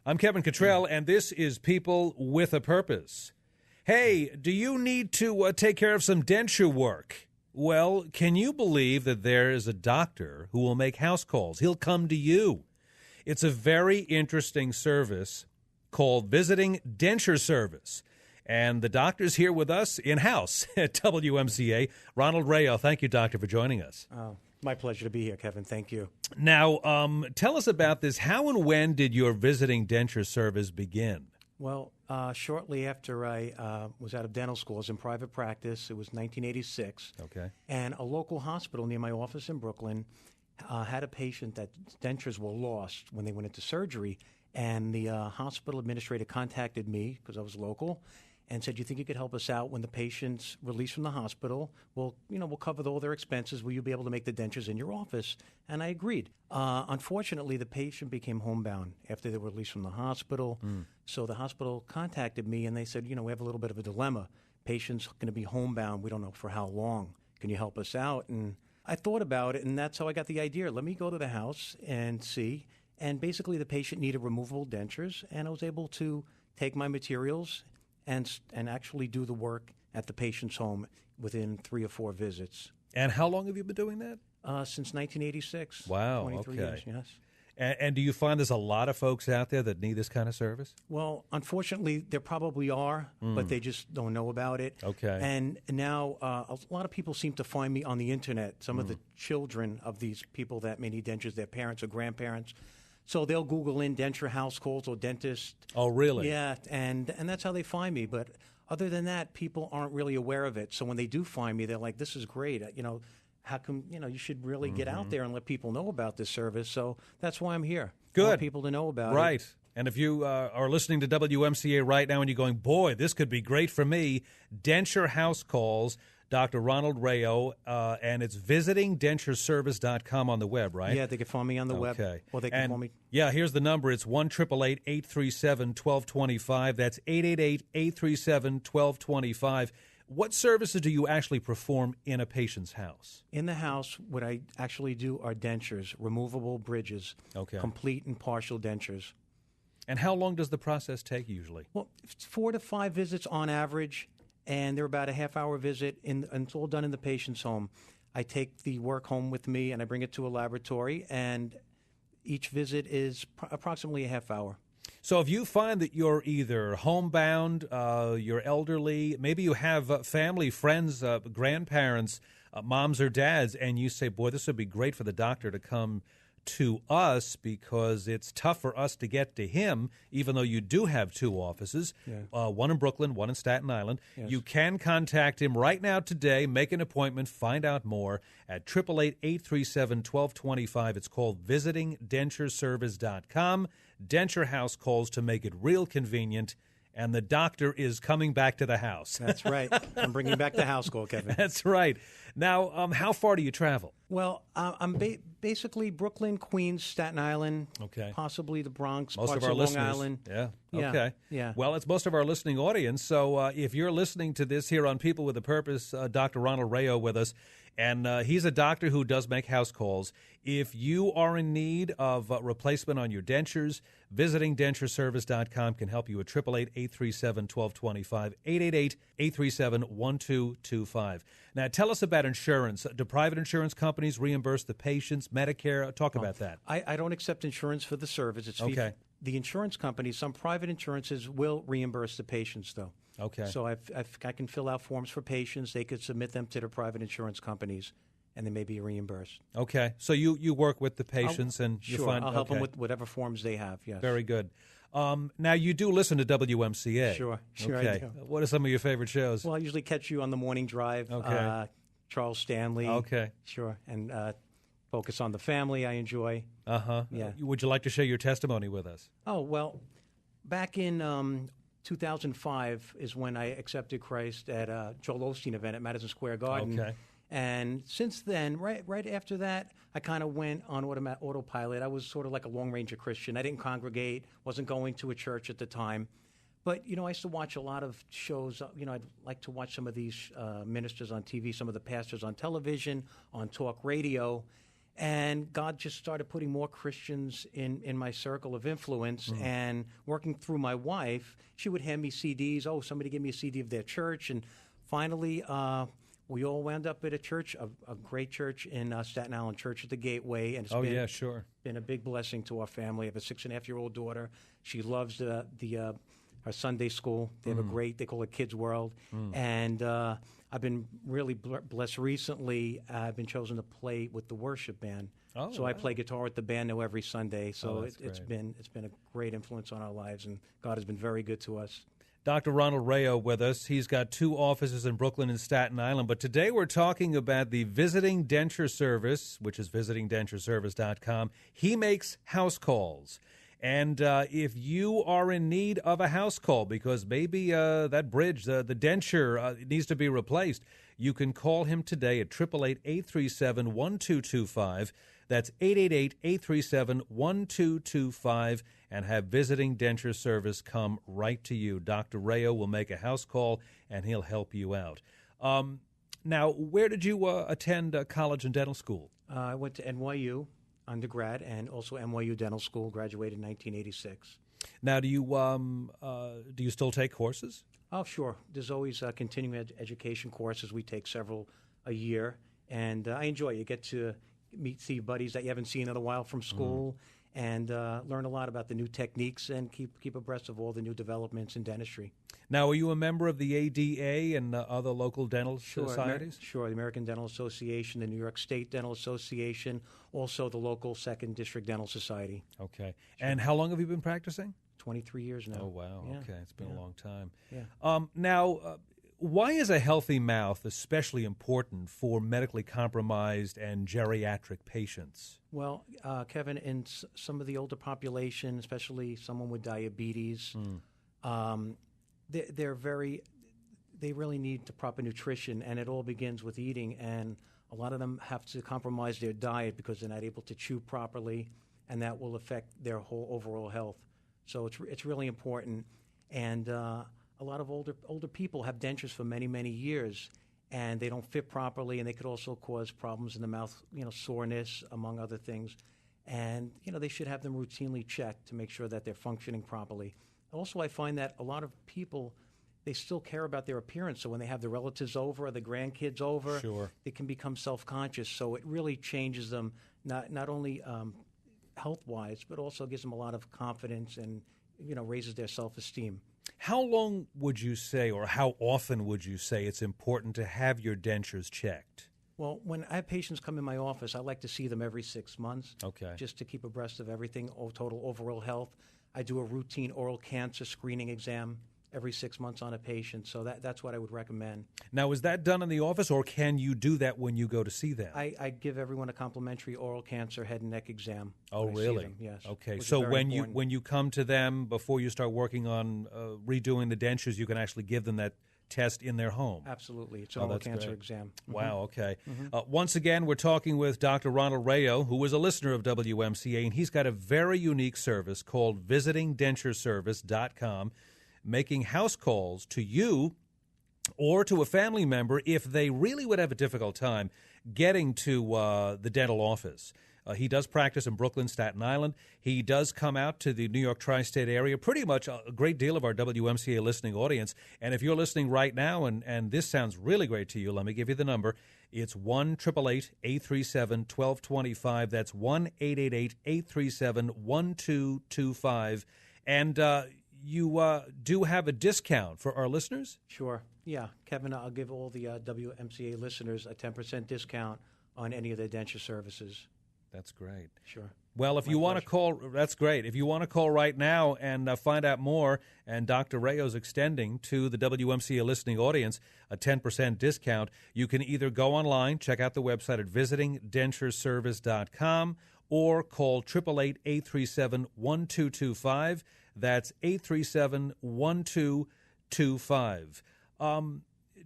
I'm Kevin Cottrell, and this is People with a Purpose. Hey, do you need to take care of some denture work? Well, can you believe that there is a doctor who will make house calls? He'll come to you. It's a very interesting service called Visiting Denture Service. And the doctor's here with us in-house at WMCA. Ronald Rayo, thank you, doctor, for joining us. Oh, my pleasure to be here, Kevin. Thank you. Now, tell us about this. How and when did your Visiting Denture Service begin? Well, shortly after I was out of dental school, I was in private practice. It was 1986. Okay. And a local hospital near my office in Brooklyn had a patient that dentures were lost when they went into surgery. And the hospital administrator contacted me because I was local and said, "You think you could help us out when the patient's released from the hospital? We'll cover all their expenses. Will you be able to make the dentures in your office?" And I agreed. Unfortunately, the patient became homebound after they were released from the hospital. So the hospital contacted me and they said, "We have a little bit of a dilemma. Patient's going to be homebound. We don't know for how long. Can you help us out?" And I thought about it, and that's how I got the idea. Let me go to the house and see. And basically, the patient needed removable dentures, and I was able to take my materials and actually do the work at the patient's home within 3 or 4 visits. And how long have you been doing that? Since 1986. Wow, 23 okay. years, yes. And do you find there's a lot of folks out there that need this kind of service? Well, unfortunately, there probably are, but they just don't know about it. Okay. And now a lot of people seem to find me on the Internet, some of the children of these people that may need dentures, their parents or grandparents. So they'll Google in denture house calls or dentist. Oh, really? Yeah, and that's how they find me. But other than that, people aren't really aware of it. So when they do find me, they're like, "This is great. How come, you should really get out there and let people know about this service." So that's why I'm here. Good. I want people to know about it. Right. And if you are listening to WMCA right now and you're going, "Boy, this could be great for me," Denture House Calls, Dr. Ronald Rayo, and it's visitingdentureservice.com on the web, right? Yeah, they can find me on the web. Okay. Or they can call me. Yeah, here's the number. It's 1-888-837-1225. That's 888-837-1225. What services do you actually perform in a patient's house? In the house, what I actually do are dentures, removable bridges, complete and partial dentures. And how long does the process take usually? Well, 4 to 5 visits on average. And they're about a half-hour visit, and it's all done in the patient's home. I take the work home with me, and I bring it to a laboratory, and each visit is approximately a half hour. So if you find that you're either homebound, you're elderly, maybe you have family, friends, grandparents, moms or dads, and you say, "Boy, this would be great for the doctor to come to us because it's tough for us to get to him," even though you do have 2 offices, one in Brooklyn, one in Staten Island. Yes. You can contact him right now today, make an appointment, find out more at 888-837-1225. It's called visitingdentureservice.com. Denture House Calls to make it real convenient. And the doctor is coming back to the house. That's right. I'm bringing back the house call, Kevin. That's right. Now, how far do you travel? Well, I'm basically Brooklyn, Queens, Staten Island, possibly the Bronx, most parts of our Long listeners. Island. Yeah. Yeah. Okay. Yeah. Well, it's most of our listening audience. So if you're listening to this here on People with a Purpose, Dr. Ronald Rayo with us, and he's a doctor who does make house calls. If you are in need of replacement on your dentures, visitingdentureservice.com can help you at 888-837-1225, 888-837-1225. Now, tell us about insurance. Do private insurance companies reimburse the patients, Medicare? Talk about that. I don't accept insurance for the service. It's okay. The insurance companies, some private insurances will reimburse the patients, though. Okay. So I can fill out forms for patients. They could submit them to the private insurance companies, and they may be reimbursed. Okay. So you work with the patients and you find... I'll help them with whatever forms they have, yes. Very good. Now, you do listen to WMCA. Sure, okay. I do. What are some of your favorite shows? Well, I usually catch you on the morning drive. Okay. Charles Stanley. Okay. Sure. And Focus on the Family I enjoy. Uh-huh. Yeah. Would you like to share your testimony with us? Oh, well, back in 2005 is when I accepted Christ at a Joel Osteen event at Madison Square Garden. Okay. And since then, right after that, I kind of went on autopilot. I was sort of like a long-ranger Christian. I didn't congregate, wasn't going to a church at the time. But, I used to watch a lot of shows. I'd like to watch some of these ministers on TV, some of the pastors on television, on talk radio. And God just started putting more Christians in my circle of influence. And working through my wife, she would hand me CDs. Oh, somebody give me a CD of their church. And finally, we all wound up at a church, a great church in Staten Island, Church at the Gateway. And it's been a big blessing to our family. I have a 6.5-year-old daughter. She loves our Sunday school. They have they call it Kids World. And I've been really blessed recently. I've been chosen to play with the worship band. So I play guitar with the band now every Sunday. So it's been a great influence on our lives, and God has been very good to us. Dr. Ronald Rayo with us. He's got 2 offices in Brooklyn and Staten Island. But today we're talking about the Visiting Denture Service, which is visitingdentureservice.com. He makes house calls. And if you are in need of a house call because maybe that bridge, the denture, needs to be replaced, you can call him today at 888-837-1225. That's 888-837-1225, and have Visiting Denture Service come right to you. Dr. Rayo will make a house call, and he'll help you out. Now, where did you attend college and dental school? I went to NYU. Undergrad, and also NYU Dental School, graduated in 1986. Now, do you still take courses? Oh, sure. There's always continuing education courses. We take several a year, and I enjoy it. You get to see buddies that you haven't seen in a while from school, and learn a lot about the new techniques and keep abreast of all the new developments in dentistry. Now, are you a member of the ADA and other local dental societies? Sure, the American Dental Association, the New York State Dental Association, also the local 2nd District Dental Society. Okay. Sure. And how long have you been practicing? 23 years now. Oh, wow. Yeah. Okay. It's been a long time. Yeah. Now, why is a healthy mouth especially important for medically compromised and geriatric patients? Well, Kevin, in some of the older population, especially someone with diabetes, they really need the proper nutrition, and it all begins with eating. And a lot of them have to compromise their diet because they're not able to chew properly, and that will affect their whole overall health. So it's really important. And a lot of older people have dentures for many, many years, and they don't fit properly, and they could also cause problems in the mouth, soreness, among other things. And, they should have them routinely checked to make sure that they're functioning properly. Also, I find that a lot of people, they still care about their appearance. So when they have the relatives over or the grandkids over, they can become self-conscious. So it really changes them, not only health-wise, but also gives them a lot of confidence and, raises their self-esteem. How long would you say, or how often would you say it's important to have your dentures checked? Well, when I have patients come in my office, I like to see them every 6 months. Okay. Just to keep abreast of everything, total overall health. I do a routine oral cancer screening exam every 6 months on a patient, so that's what I would recommend. Now, is that done in the office, or can you do that when you go to see them? I give everyone a complimentary oral cancer head and neck exam. Oh, really? Yes. Okay, so when you come to them before you start working on redoing the dentures, you can actually give them that test in their home. Absolutely. It's an oral cancer exam. Wow, okay. Once again, we're talking with Dr. Ronald Rayo, who is a listener of WMCA, and he's got a very unique service called visitingdentureservice.com, making house calls to you or to a family member if they really would have a difficult time getting to the dental office. He does practice in Brooklyn, Staten Island. He does come out to the New York tri-state area, pretty much a great deal of our WMCA listening audience. And if you're listening right now and this sounds really great to you, let me give you the number. It's 1-888-837-1225. That's 1-888-837-1225. And you do have a discount for our listeners? Sure. Yeah. Kevin, I'll give all the WMCA listeners a 10% discount on any of their denture services. That's great. Sure. Well, if you want to call, that's great. If you want to call right now and find out more, and Dr. Rayo's extending to the WMCA listening audience a 10% discount, you can either go online, check out the website at visitingdentureservice.com, or call 888-837-1225. That's 837-1225.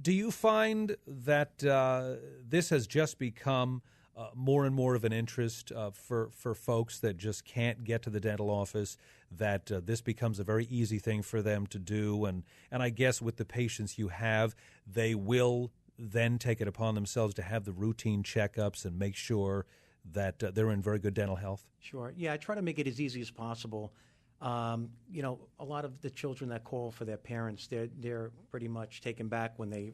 Do you find that this has just become more and more of an interest for folks that just can't get to the dental office, that this becomes a very easy thing for them to do? And I guess with the patients you have, they will then take it upon themselves to have the routine checkups and make sure that they're in very good dental health? Sure. Yeah, I try to make it as easy as possible. A lot of the children that call for their parents, they're pretty much taken back when they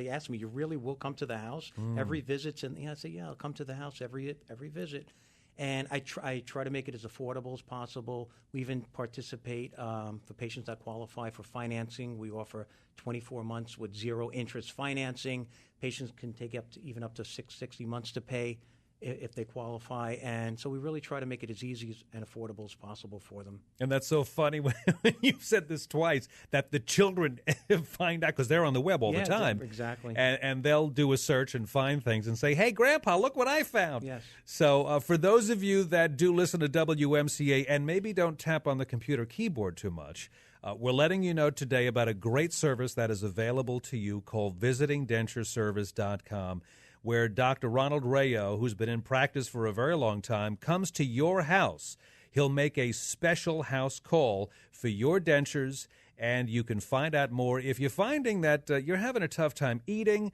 ask me, "You really will come to the house every visit?" And I say, "Yeah, I'll come to the house every visit." And I try to make it as affordable as possible. We even participate for patients that qualify for financing. We offer 24 months with zero interest financing. Patients can take even up to 60 months to pay if they qualify. And so we really try to make it as easy and affordable as possible for them. And that's so funny when you've said this twice, that the children find out, because they're on the web all the time. Exactly. And they'll do a search and find things and say, "Hey, Grandpa, look what I found." Yes. So for those of you that do listen to WMCA and maybe don't tap on the computer keyboard too much, we're letting you know today about a great service that is available to you called visitingdentureservice.com, where Dr. Ronald Rayo, who's been in practice for a very long time, comes to your house. He'll make a special house call for your dentures, and you can find out more. If you're finding that you're having a tough time eating,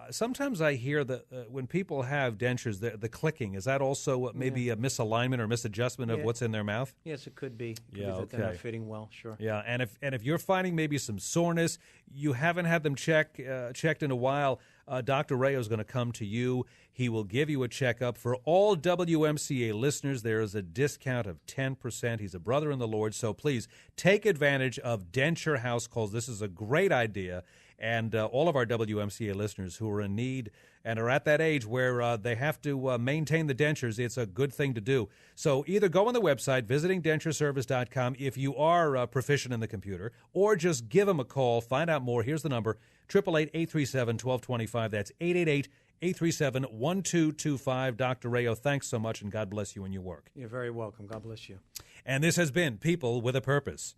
sometimes I hear that when people have dentures, the clicking, is that also maybe a misalignment or misadjustment of what's in their mouth? Yes, it could be. Yeah, that they're not fitting well, sure. Yeah, and if you're finding maybe some soreness, you haven't had them checked in a while, Dr. Rayo is going to come to you. He will give you a checkup. For all WMCA listeners, there is a discount of 10%. He's a brother in the Lord, so please take advantage of Denture House Calls. This is a great idea. And all of our WMCA listeners who are in need and are at that age where they have to maintain the dentures, it's a good thing to do. So either go on the website, visitingdentureservice.com, if you are proficient in the computer, or just give them a call. Find out more. Here's the number, 888-837-1225. That's 888-837-1225. Dr. Rayo, thanks so much, and God bless you in your work. You're very welcome. God bless you. And this has been People with a Purpose.